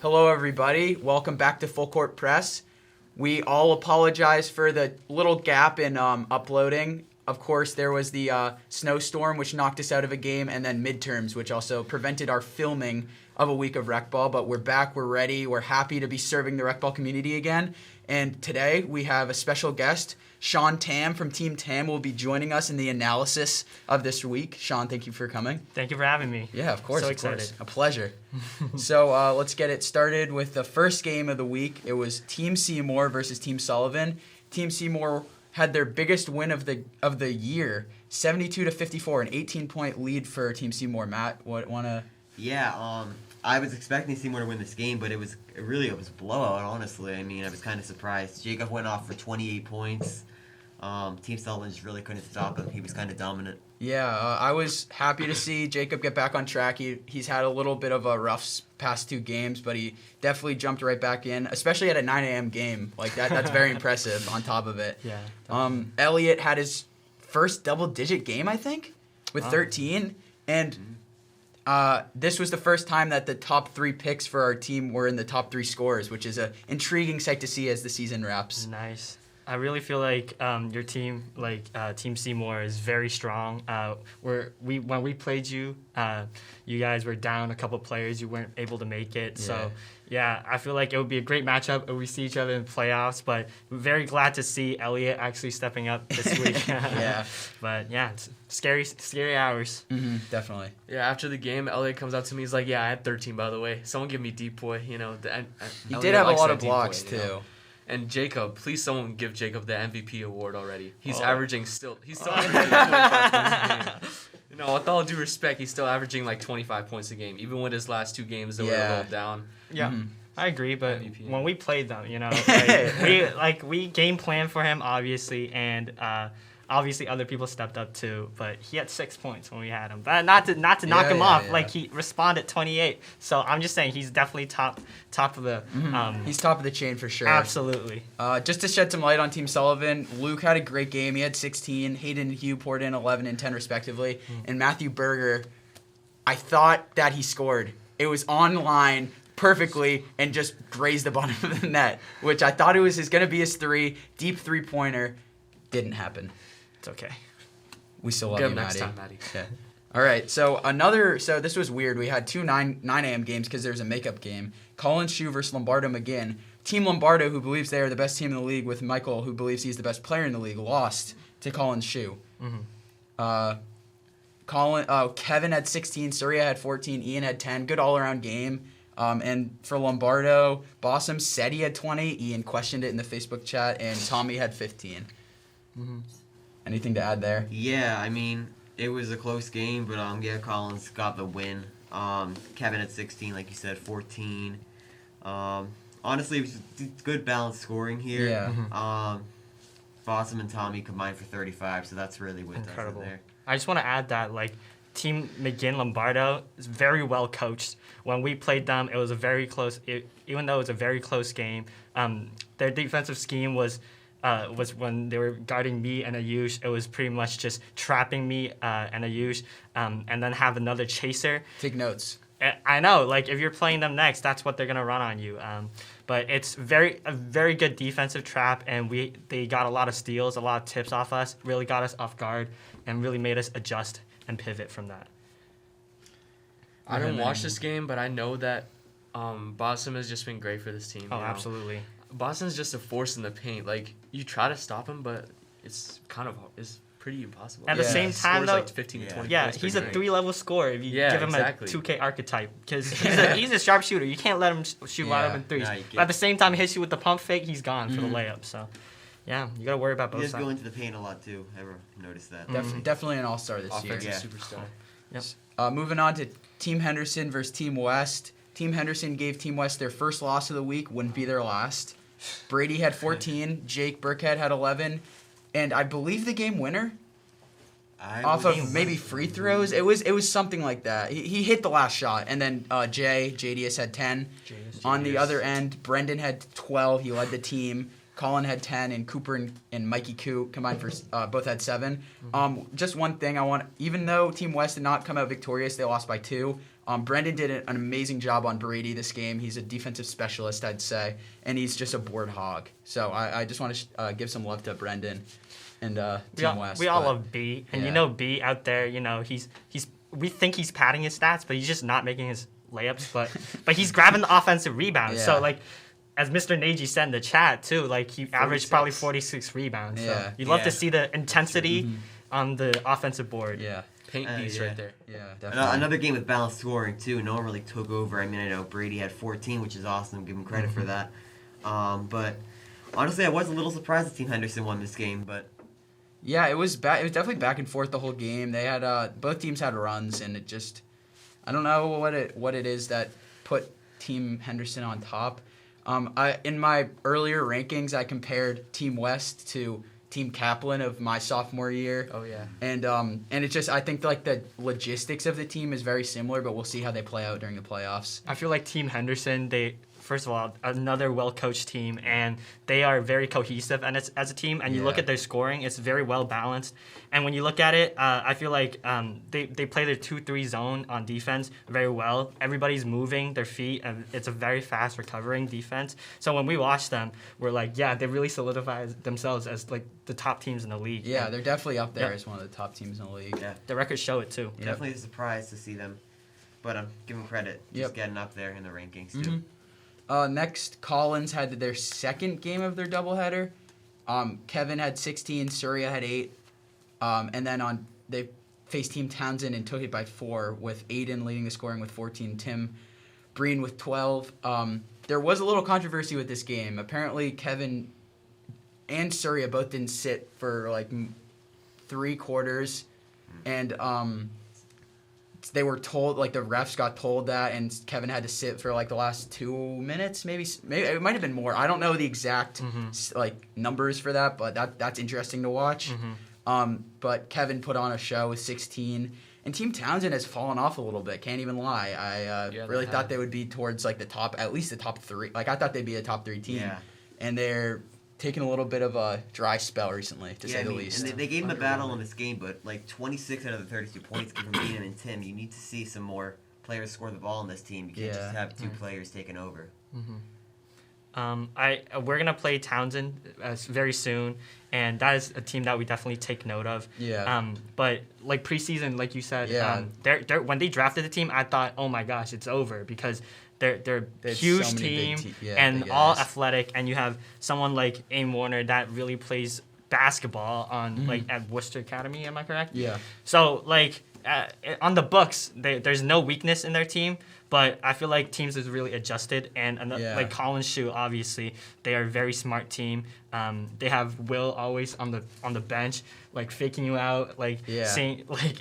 Hello, everybody. Welcome back to Full Court Press. We all apologize for the little gap in uploading. Of course, there was the snowstorm, which knocked us out of a game, and then midterms, which also prevented our filming of a week of rec ball. But we're back, we're ready, we're happy to be serving the rec ball community again. And today we have a special guest, Sean Tam from Team Tam will be joining us in the analysis of this week. Sean, thank you for coming. Thank you for having me. Yeah, of course. So excited. excited. A pleasure. So let's get it started with the first game of the week. It was Team Seymour versus Team Sullivan. Team Seymour had their biggest win of the year, 72-54, an 18-point lead for Team Seymour. Matt, wanna? Yeah, I was expecting Seymour to win this game, but it was a blowout, honestly. I mean, I was kind of surprised. Jacob went off for 28 points. Team Sullivan just really couldn't stop him. He was kind of dominant. Yeah, I was happy to see Jacob get back on track. He's had a little bit of a rough past two games, but he definitely jumped right back in, especially at a 9 a.m. game. Like that's very impressive on top of it. Yeah. Elliot had his first double-digit game, I think, with 13, and this was the first time that the top 3 picks for our team were in the top 3 scorers, which is an intriguing sight to see as the season wraps. Nice. I really feel like your team, Team Seymour, is very strong. When we played you, you guys were down a couple players. You weren't able to make it. Yeah. So, yeah, I feel like it would be a great matchup if we see each other in playoffs. But we're very glad to see Elliot actually stepping up this week. Yeah. But, yeah, it's scary hours. Mm-hmm, definitely. Yeah, after the game, Elliot comes up to me. He's like, "Yeah, I had 13, by the way. Someone give me deep boy." You know, he did have a lot of blocks, too. Know? And Jacob, please someone give Jacob the MVP award already. He's averaging he's still averaging 25 points a game. You know, with all due respect, he's still averaging like 25 points a game, even with his last 2 games that were a little down. Yeah, I agree, but MVP, when we played them, you know, we game planned for him, obviously, and obviously other people stepped up too, but he had 6 points when we had him. But not to knock him off, yeah. like he responded 28. So I'm just saying he's definitely top of the. He's top of the chain for sure. Absolutely. Just to shed some light on Team Sullivan, Luke had a great game. He had 16. Hayden and Hugh poured in 11 and 10 respectively. And Matthew Berger, I thought that he scored. It was on line perfectly and just grazed the bottom of the net, which I thought it was going to be his deep 3-pointer. Didn't happen. It's okay. We still love Get you, him next Maddie. time, Maddie. Yeah. All right. So this was weird. We had 2 9 a.m. games because there's a makeup game. Collins Shoe versus Lombardo McGinn. Team Lombardo, who believes they are the best team in the league, with Michael, who believes he's the best player in the league, lost to Collins Shoe. Kevin had 16. Surya had 14. Ian had 10. Good all-around game. And for Lombardo, Bossum said he had 20. Ian questioned it in the Facebook chat, and Tommy had 15. Anything to add there? Yeah, I mean, it was a close game, but Collins got the win. Kevin at 16, like you said, 14. Honestly, it was good balanced scoring here. Yeah. Bossum and Tommy combined for 35, so that's really what does it there. I just want to add that Team McGinn-Lombardo is very well coached. When we played them, it was a very close. Even though it was a very close game, their defensive scheme was when they were guarding me and Ayush, it was pretty much just trapping me and Ayush, and then have another chaser. Take notes. I know, if you're playing them next, that's what they're gonna run on you. But it's a very good defensive trap, and they got a lot of steals, a lot of tips off us, really got us off guard, and really made us adjust and pivot from that. I didn't watch this game, but I know that Bossum has just been great for this team. Oh, absolutely. Boston's just a force in the paint. You try to stop him, but it's pretty impossible. At the same time, though, 15 to 20 yeah, points he's per a game. 3-level scorer if you give him a 2K archetype, because he's a sharp shooter. You can't let him shoot wide open threes. But at the same time, he hits you with the pump fake, he's gone for the layup. So, yeah, you got to worry about both He does sides. go into the paint a lot, too. Ever noticed that? Definitely an all-star this year. Offensive superstar. Yep. Moving on to Team Henderson versus Team West. Team Henderson gave Team West their first loss of the week, wouldn't be their last. Brady had 14, Jake Burkhead had 11, and I believe the game winner off of maybe free throws. It was something like that. He hit the last shot, and then JDS had 10. On the other end, Brendan had 12. He led the team. Colin had 10, and Cooper and Mikey Koo combined for both had 7. Just one thing I want, even though Team West did not come out victorious, they lost by 2. Brendan did an amazing job on Brady this game. He's a defensive specialist, I'd say, and he's just a board hog. So I just want to give some love to Brendan and Team West. We all love B, and yeah. B out there, we think he's padding his stats, but he's just not making his layups. But he's grabbing the offensive rebounds. Yeah. So like, as Mr. Nagy said in the chat too, like he averaged probably 46 rebounds. Yeah. So you'd love to see the intensity on the offensive board. Yeah. Paint beast right there. Yeah, definitely. Another game with balanced scoring too. No one really took over. I mean, I know Brady had 14, which is awesome. Give him credit for that. But honestly, I was a little surprised that Team Henderson won this game. But Yeah, it was it was definitely back and forth the whole game. They had both teams had runs, and it just I don't know what it is that put Team Henderson on top. In my earlier rankings, I compared Team West to Team Kaplan of my sophomore year. Oh yeah. And it's just I think like the logistics of the team is very similar, but we'll see how they play out during the playoffs. I feel like Team Henderson, first of all, another well-coached team, and they are very cohesive and as a team. And you look Yeah. at their scoring; it's very well balanced. And when you look at it, I feel like they play their 2-3 zone on defense very well. Everybody's moving their feet, and it's a very fast recovering defense. So when we watch them, we're like, yeah, they really solidify themselves as like the top teams in the league. Yeah, And they're definitely up there Yeah. as one of the top teams in the league. yeah, the records show it too. definitely a surprise to see them. But give them credit. Just Yep. getting up there in the rankings too. Next, Collins had their second game of their doubleheader. Kevin had 16, Surya had 8, and then they faced Team Townsend and took it by 4, with Aiden leading the scoring with 14, Tim Breen with 12. There was a little controversy with this game. Apparently, Kevin and Surya both didn't sit for like 3 quarters, and they were told, like the refs got told that, and Kevin had to sit for like the last 2 minutes, maybe it might have been more. I don't know the exact like numbers for that, but that's interesting to watch. But Kevin put on a show with 16, and Team Townsend has fallen off a little bit. Can't even lie. I really thought they would be towards like the top, at least the top 3. Like I thought they'd be a top 3 team, Yeah. and they're taking a little bit of a dry spell recently, to say the least. And they gave him a battle in this game, but like 26 out of the 32 points came from Ian and Tim. You need to see some more players score the ball in this team. You can't just have 2 players taking over. We're gonna play Townsend very soon, and that is a team that we definitely take note of. Yeah. But like preseason, like you said, Yeah. they're when they drafted the team, I thought, oh my gosh, it's over because they're They a had huge so many team big and big all guys. athletic, and you have someone like Aim Warner that really plays basketball on like at Worcester Academy. Am I correct? Yeah. So like on the books, there's no weakness in their team. But I feel like teams is really adjusted, and like Collins Shoe, obviously, they are a very smart team. They have Will always on the bench, like faking you out, like seeing like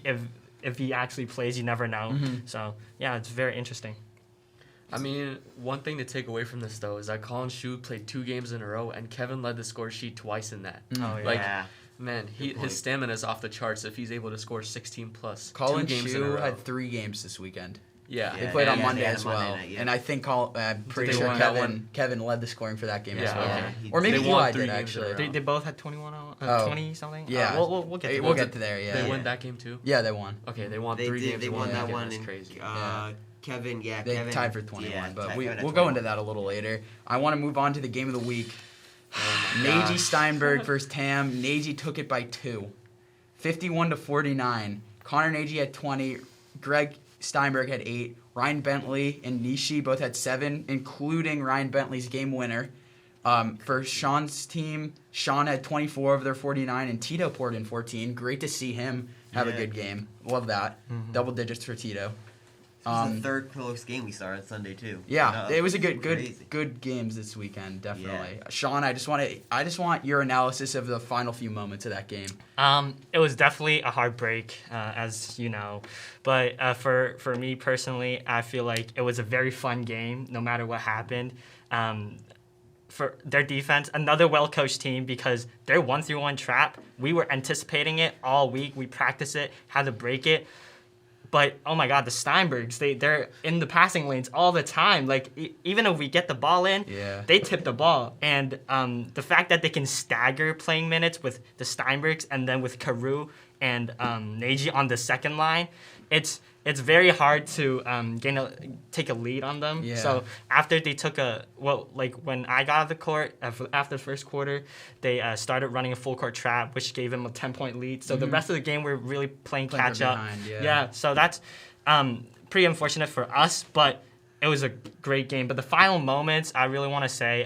if he actually plays, you never know. So yeah, it's very interesting. I mean, one thing to take away from this though is that Colin Shu played 2 games in a row, and Kevin led the score sheet twice in that. Oh yeah. Like, Yeah. man, his stamina is off the charts if he's able to score 16 plus. Colin 2 games in a Shu row. had 3 games this weekend. Yeah. They played on Yeah, Monday they had as a Monday well, night, yeah. and I think I'm pretty They sure won that one? Kevin led the scoring for that game as Yeah, well, okay. or maybe They won Eli 3 did games in a actually. row. They both had 21, Oh. 20 something. Yeah, We'll get to we'll that. get to there. Yeah, They won that game too? Yeah, they won. Okay, they won They 3 did. games They in won one that weekend. one. That's And, crazy. Kevin, They Kevin tied for 21, yeah, but tied we'll at go 21. into that a little later. I want to move on to the game of the week. Oh my Nagy gosh. Steinberg versus Tam. Nagy took it by 2, 51-49. Connor Nagy had 20. Greg Steinberg had 8. Ryan Bentley and Nishi both had 7, including Ryan Bentley's game winner. For Sean's team, Sean had 24 of their 49, and Tito poured in 14. Great to see him have a Yeah. good game. Love that. Double digits for Tito. This was the 3rd close game we saw on Sunday too. Yeah, it was a crazy. good games this weekend, definitely. Sean, I just want your analysis of the final few moments of that game. It was definitely a heartbreak, as you know. But for me personally, I feel like it was a very fun game, no matter what happened. For their defense, another well-coached team because their 1-3-1 trap, we were anticipating it all week. We practiced it, had to break it. But, oh my God, the Steinbergs, they're in the passing lanes all the time. Like, even if we get the ball in, they tip the ball. And the fact that they can stagger playing minutes with the Steinbergs and then with Carew and Neji on the second line, it's very hard to take a lead on them. Yeah. So after they took when I got out of the court after the first quarter, they started running a full court trap, which gave them a 10-point lead. So the rest of the game we're really playing catch up. Behind, So that's pretty unfortunate for us, but it was a great game. But the final moments, I really want to say,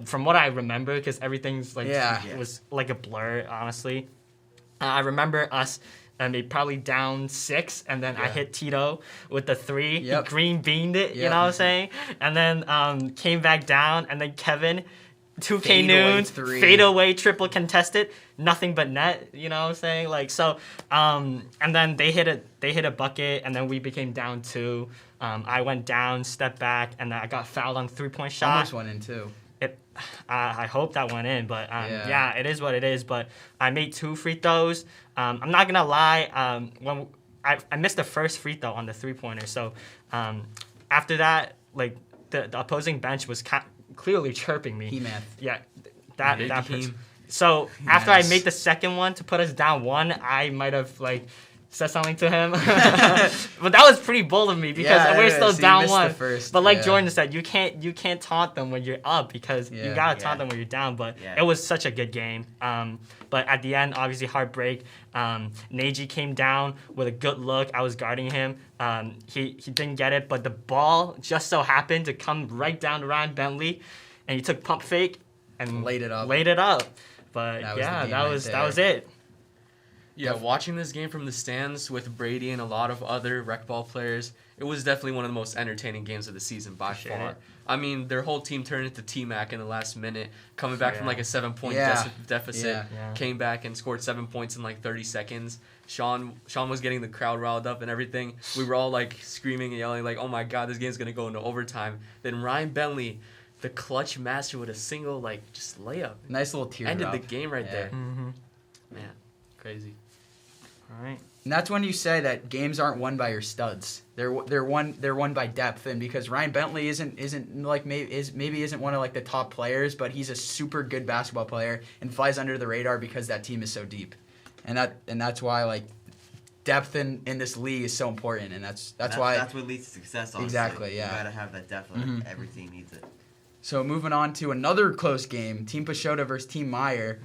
from what I remember, because everything's was like a blur, honestly. I remember us. And they probably down 6, and then I hit Tito with the 3. Yep. He green beaned it, you know what I'm saying? And then came back down, and then Kevin, 2K Noons, fade away, triple contested, nothing but net, you know what I'm saying? Like, so, and then they hit a bucket, and then we became down 2. I went down, stepped back, and then I got fouled on 3-point shot. Almost went in too. I hope that went in, but it is what it is. But I made 2 free throws. I'm not gonna lie. When I missed the first free throw on the 3-pointer, so after that, like the opposing bench was clearly chirping me. He-math. Yeah, that person. So after I made the second one to put us down 1, I might have said something to him. But that was pretty bold of me because we're still down 1. But like Jordan said, you can't taunt them when you're up because you gotta taunt them when you're down. But it was such a good game. But at the end, obviously heartbreak. Neji came down with a good look. I was guarding him. He didn't get it, but the ball just so happened to come right down to Ryan Bentley, and he took pump fake and laid it up. But that was it. Yeah, watching this game from the stands with Brady and a lot of other rec ball players, it was definitely one of the most entertaining games of the season by far. I mean, their whole team turned into T-Mac in the last minute, coming back from like a 7-point deficit, came back and scored 7 points in like 30 seconds. Sean was getting the crowd riled up and everything. We were all like screaming and yelling like, "Oh my God, this game's gonna go into overtime." Then Ryan Bentley, the clutch master, with a single just layup. Nice little teardrop. Ended the game right there. Mm-hmm. Man, crazy. All right. And that's when you say that games aren't won by your studs. They're won by depth, and because Ryan Bentley isn't like maybe isn't one of like the top players, but he's a super good basketball player and flies under the radar because that team is so deep, and that's why like depth in this league is so important, and that's why that's what leads to success. Honestly. Exactly. Yeah. You gotta have that depth. Every team needs it. So moving on to another close game, Team Pashota versus Team Meyer.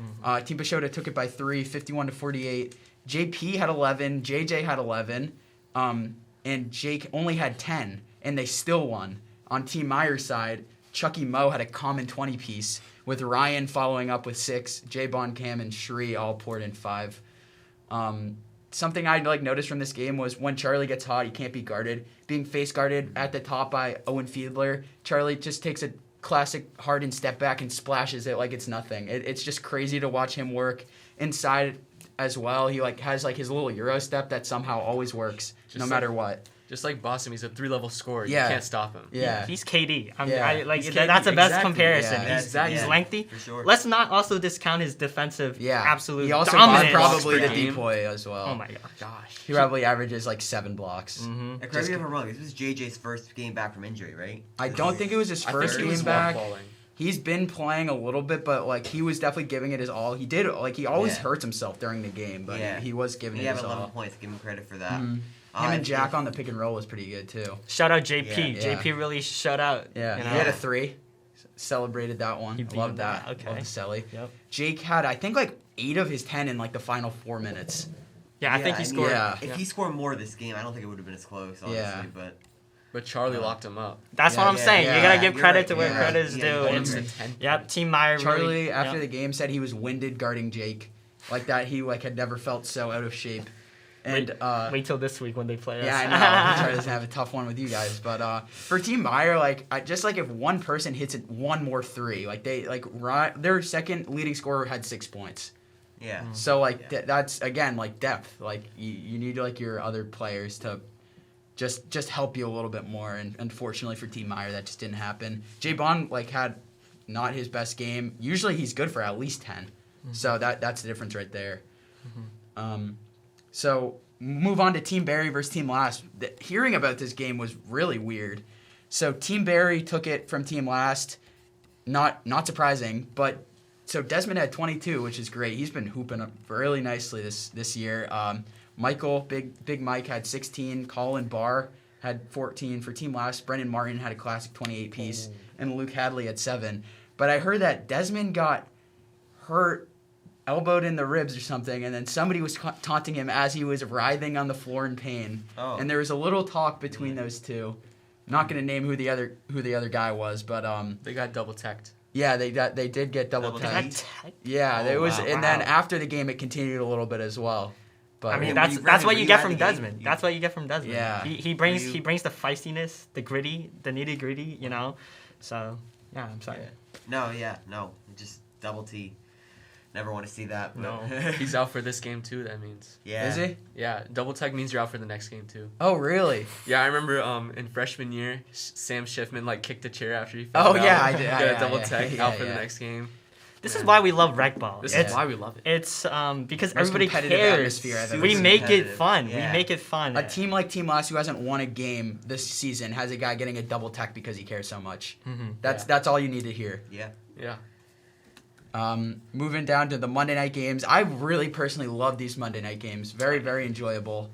Team Pashota took it by 3, 51-48. JP had 11, JJ had 11, and Jake only had 10, and they still won. On Team Meyer's side, Chucky Moe had a common 20-piece, with Ryan following up with 6, J-Bon, Cam, and Shri all poured in 5. Something I noticed from this game was when Charlie gets hot, he can't be guarded. Being face guarded at the top by Owen Fiedler, Charlie just takes a classic Harden step back and splashes it like it's nothing. It's just crazy to watch him work inside as well. He has his little Euro step that somehow always works no matter what. Just like Boston, he's a 3-level scorer. You can't stop him. Yeah. He's KD. He's KD. That's the best comparison. Yeah. He's lengthy. For sure. Let's not also discount his defensive absolute He also dominance. probably the game. decoy as well. Oh my gosh. He probably averages 7 blocks. And correct me if I'm wrong. This was JJ's first game back from injury, right? I don't think it was his first game back. He's been playing a little bit, but he was definitely giving it his all. He did he always hurts himself during the game, but he was giving it his all. 11 points. Give him credit for that. Him and Jack on the pick and roll was pretty good too. Shout out JP. Yeah. JP really shut out. Yeah, you know? he had a 3. Celebrated that one. He Love that. Okay. Love the celly. Yep. Jake had I think 8 of his 10 in the final 4 minutes. Yeah, I think he scored. If he scored more this game, I don't think it would have been as close, honestly. But Charlie locked him up. That's what I'm saying. You gotta give credit to where credit is due. Yeah, Team Meyer. Charlie after the game said he was winded guarding Jake, like that he had never felt so out of shape. And wait till this week when they play us. Yeah, I know. Charlie's gonna have a tough one with you guys, but for Team Meyer, if one person hits it one more 3, their second leading scorer had 6 points. Yeah. So that's again depth. You need your other players to just help you a little bit more. And unfortunately for Team Meyer, that just didn't happen. J-Bon had not his best game. Usually he's good for at least 10. So that's the difference right there. So move on to Team Barry versus Team Last. Hearing about this game was really weird. So Team Barry took it from Team Last. Not surprising, but So Desmond had 22, which is great. He's been hooping up really nicely this year. Michael, Big Mike had 16. Colin Barr had 14 for Team West. Brendan Martin had a classic 28 piece, and Luke Hadley had 7. But I heard that Desmond got hurt, elbowed in the ribs or something, and then somebody was taunting him as he was writhing on the floor in pain. Oh. And there was a little talk between those two. I'm not going to name who the other guy was, but They got double teched. yeah, they did get double Double tagged. tagged? Yeah, Oh, it was, wow. and then after the game, it continued a little bit as well. But I mean, Were that's you- what were you you get at from the game? Desmond. That's what you get from Desmond. Yeah. He brings Were you- he brings the feistiness, the gritty, the nitty gritty. You know, so yeah, I'm sorry. No, just double T. Never want to see that. But No. He's out for this game too. That means. yeah. is he? Yeah, double tech means you're out for the next game too. Oh, really? Yeah, I remember in freshman year, Sam Schiffman like kicked a chair after he Oh, fouled out. yeah, I did. Got Yeah, a double yeah, tech yeah, out for yeah. the next game. This Yeah. is why we love rec ball. This It's is why we love it. it's because Most everybody competitive cares. atmosphere I've ever We seen. make it Competitive. fun. Yeah. We make it fun. A team like Team Last who hasn't won a game this season has a guy getting a double tech because he cares so much. Mhm. That's all you need to hear. Yeah. Yeah. Moving down to the Monday night games, I really personally love these Monday night games. Very, very enjoyable.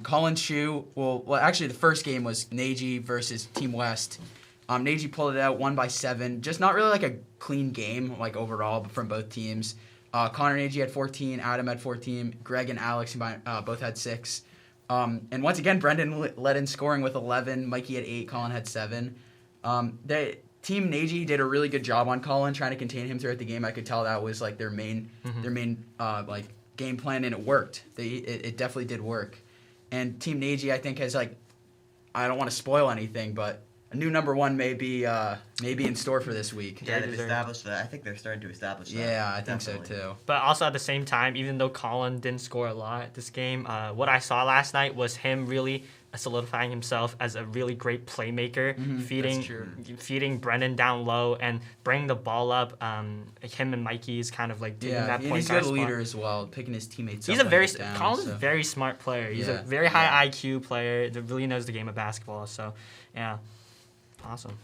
Colin Shu, well, actually the first game was Nagy versus Team West. Nagy pulled it out, won by 7. Just not really like a clean game, like overall, from both teams. Connor Nagy had 14, Adam had 14, Greg and Alex both had 6. And once again, Brendan led in scoring with 11. Mikey had 8, Colin had 7. Team Nagy did a really good job on Colin, trying to contain him throughout the game. I could tell that was like their main like game plan, and it worked. It definitely did work. And Team Nagy, I think, has like, I don't want to spoil anything, but a new number 1 may be in store for this week. Yeah, they've deserved. established that. I think they're starting to establish that. Yeah, I think Definitely. so too. But also at the same time, even though Colin didn't score a lot this game, what I saw last night was him really solidifying himself as a really great playmaker, That's true. feeding Brendan down low and bringing the ball up. Him and Mikey is kind of like taking Yeah, that and point he's a guard good spot. leader as well, picking his teammates He's up. a very when they're down, Colin's so. a very smart player. He's Yeah. a very high IQ player that really knows the game of basketball. So, yeah, awesome.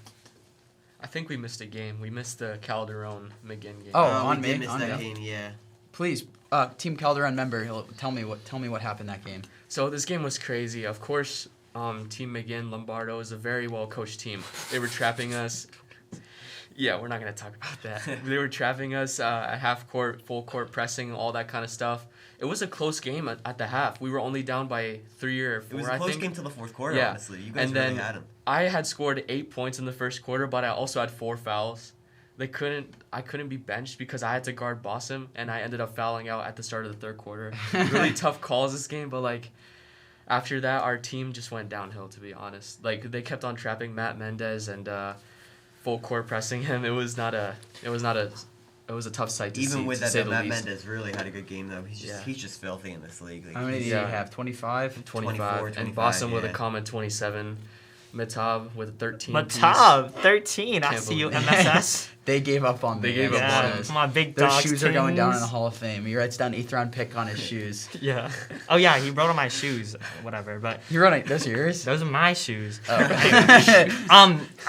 I think we missed a game. We missed the Calderon McGinn game. Oh, we on did me, miss on that me. game. Yeah. Please, Team Calderon member, tell me what happened that game. So this game was crazy. Of course, Team McGinn Lombardo is a very well coached team. They were trapping us. Yeah, we're not gonna talk about that. They were trapping us at half court, full court pressing, all that kind of stuff. It was a close game at the half. We were only down by 3 or 4. It was a I close think. game till the fourth quarter. Yeah. Honestly, you guys And really then had him. I had scored 8 points in the first quarter, but I also had 4 fouls. I couldn't be benched because I had to guard Bossum, and I ended up fouling out at the start of the third quarter. Really tough calls this game, but like after that, our team just went downhill. To be honest, like they kept on trapping Matt Mendez and full court pressing him. It was a tough sight to see. Even with to that, say though, the Matt least. Mendez really had a good game though. Yeah. He's just filthy in this league. Like, How many did he Yeah. have? 25? 25, 24, and Bossum with a yeah. common 27. Mitab with a 13. Matab, 13. I Can't see you, believe MSS. They gave up on me. They gave up yeah. on him. Come on, big Those dogs. shoes are going down in Tins. the Hall of Fame. He writes down 8th round pick on his shoes. Yeah. Oh yeah, he wrote on my shoes, whatever. But You wrote it. Those are yours? those are my shoes. Oh.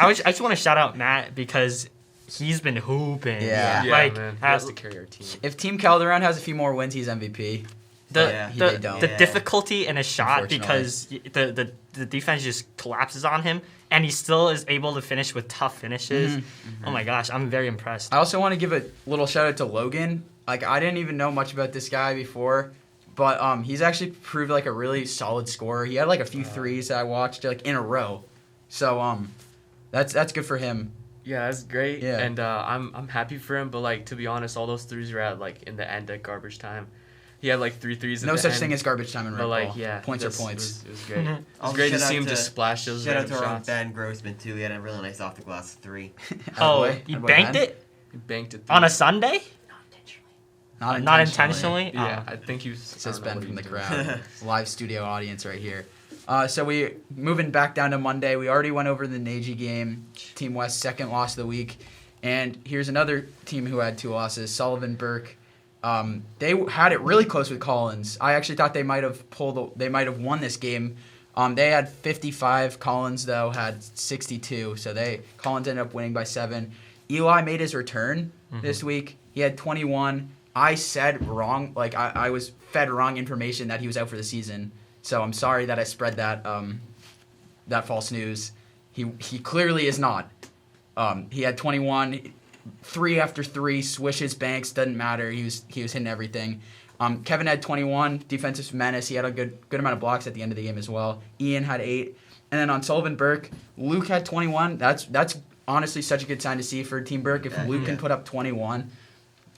I just want to shout out Matt because he's been hooping. Yeah. Yeah, Like, man. He has to carry our team. If Team Calderon has a few more wins, he's MVP. the they don't. the Yeah. difficulty in a shot Unfortunately. because the defense just collapses on him and he still is able to finish with tough finishes. Oh my gosh, I'm very impressed. I also want to give a little shout out to Logan. Like, I didn't even know much about this guy before, but he's actually proved like a really solid scorer. He had like a few threes that I watched like in a row. So that's good for him. Yeah, that's great. Yeah. And I'm happy for him, but like to be honest, all those threes were at like in the end at garbage time. He had like 3 threes. No at the such end, thing as garbage time in But rec like, ball. yeah, Points are that's- points. It was great. Mhm. It was great to see him just splash those Shout out random to our own shots. Ben Grossman too. He had a really nice off the glass 3. Oh, Attaboy. you Attaboy, banked Ben. it He banked it on a Sunday? Not intentionally? Yeah, Oh. I think he was. Says I don't know Ben what from he the was crowd. doing. Live studio audience right here. So we moving back down to Monday. We already went over the Nagy game. Team West's second loss of the week. And here's another team who had 2 losses. Sullivan Burke. They had it really close with Collins. I actually thought they might have won this game. They had 55. Collins though had 62. So Collins ended up winning by 7. Eli made his return this week. He had 21. I said wrong. Like, I was fed wrong information that he was out for the season. So I'm sorry that I spread that that false news. He clearly is not. He had 21, 3 after 3, swishes, banks, doesn't matter. He was hitting everything. Kevin had 21, defensive menace. He had a good amount of blocks at the end of the game as well. Ian had 8. And then on Sullivan Burke, Luke had 21. That's honestly such a good sign to see for Team Burke if Luke can put up 21.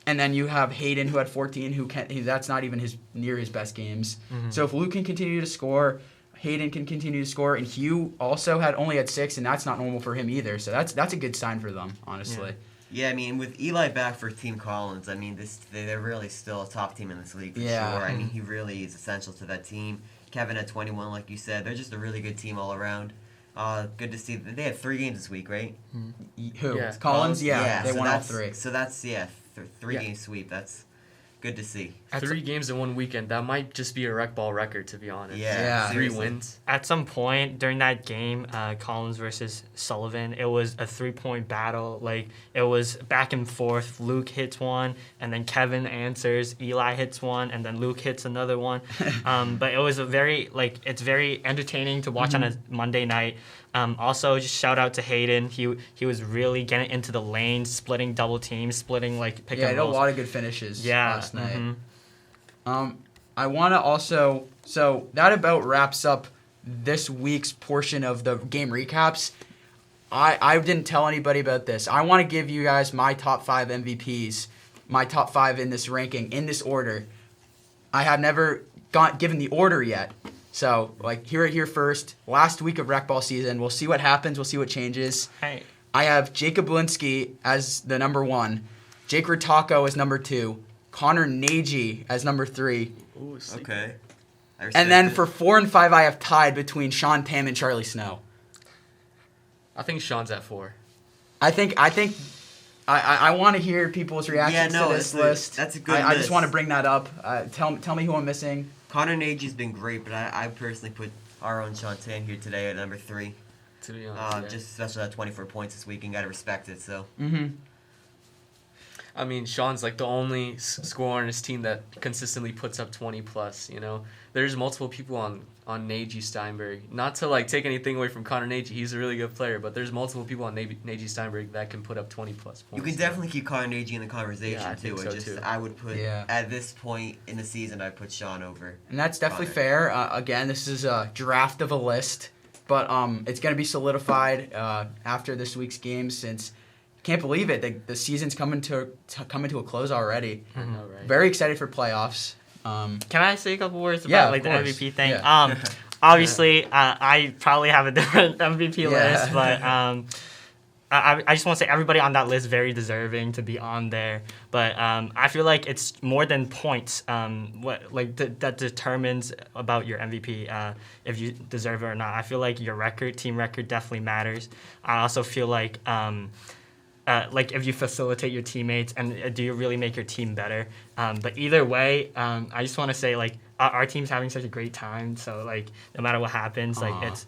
And then you have Hayden who had 14, that's not even near his best games. So if Luke can continue to score, Hayden can continue to score, and Hugh also only had 6, and that's not normal for him either. So that's a good sign for them, honestly. Yeah, I mean, with Eli back for Team Collins, I mean, they're really still a top team in this league for sure. I mean, he really is essential to that team. Kevin at 21, like you said. They're just a really good team all around. Good to see. They had 3 games this week, right? Who? Yeah. Collins? Yeah, they won all 3. So that's, 3-game sweep. That's good to see. 3 games in one weekend. That might just be a rec ball record, to be honest. Yeah. 3 seriously. wins. At some point during that game, Collins versus Sullivan, it was a 3-point battle. Like, it was back and forth. Luke hits one, and then Kevin answers. Eli hits one, and then Luke hits another one. But it was it's very entertaining to watch on a Monday night. Also, just shout out to Hayden. He was really getting into the lane, splitting double teams, pick and rolls. He had a lot of good finishes last night. Mm-hmm. I want to also... So, that about wraps up this week's portion of the game recaps. I didn't tell anybody about this. I want to give you guys my top 5 MVPs, my top 5 in this ranking, in this order. I have never given the order yet. So, hear it here first. Last week of rec ball season. We'll see what happens. We'll see what changes. Hey. I have Jacob Blinsky as the number 1. Jake Ritako as number 2. Connor Nagy as number 3. Ooh, Okay. And then for 4 and 5, I have tied between Sean Tam and Charlie Snow. I think Sean's at 4. I want to hear people's reactions to this list. That's a good I just list. want to bring that up. Tell me who I'm missing. Connor Nagy's been great, but I personally put our own Sean Tam here today at number 3. To be honest, Just especially at 24 points this week, and got to respect it. So. I mean, Sean's the only scorer on his team that consistently puts up 20 plus. There's multiple people on Nagy Steinberg. Not to take anything away from Connor Nagy, he's a really good player, but there's multiple people on Nagy Steinberg that can put up 20 plus points. You can definitely keep Connor Nagy in the conversation I too. think so, too. I would put at this point in the season, I'd put Sean over. And that's definitely Connor. fair. Again, this is a draft of a list, but it's going to be solidified after this week's game since. Can't believe it. The season's coming to a close already. I know, right? Very excited for playoffs. Can I say a couple words Yeah, about of the course. MVP thing? Yeah. Obviously, I probably have a different MVP Yeah. list, but I just want to say everybody on that list is very deserving to be on there. But I feel like it's more than points. That determines about your MVP if you deserve it or not. I feel like your team record, definitely matters. I also feel like. If you facilitate your teammates and do you really make your team better. But either way, I just want to say our team's having such a great time. So no matter what happens, it's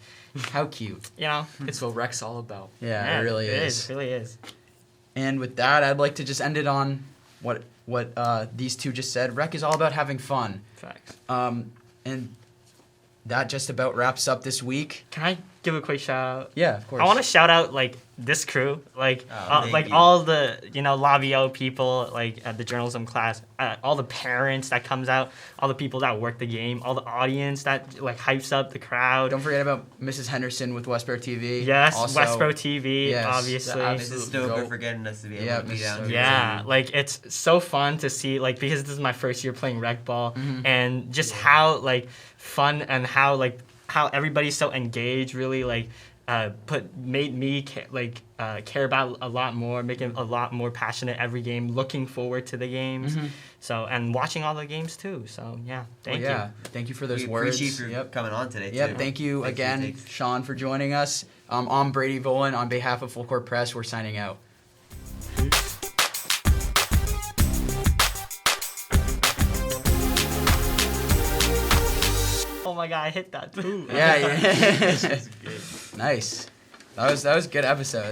How cute. It's what rec's all about. Yeah, it really is. It really is. And with that, I'd like to just end it on what these two just said. Rec is all about having fun. Facts. And that just about wraps up this week. Can I give a quick shout out? Yeah, of course. I want to shout out this crew, thank you. all the Labio people, the journalism class, all the parents that comes out, all the people that work the game, all the audience that hypes up the crowd. Don't forget about Mrs. Henderson with Westborough TV. Yes, Also, Westborough TV, yes. obviously. Mrs. Stoker for getting us to be able to be Mrs. down Stoker. here. Yeah, it's so fun to see, because this is my first year playing rec ball, Mm-hmm. and just how fun and how everybody's so engaged really made me care about a lot more, making a lot more passionate every game, looking forward to the games. Mm-hmm. So and watching all the games too. So yeah, thank you. Thank you for those We words. appreciate you coming on today, too. Yep, thank you Thanks for your again, takes. Sean, for joining us. I'm Brady Volan. On behalf of Full Court Press, we're signing out. Oh my god, I hit that too. Yeah. Nice. That was a good episode.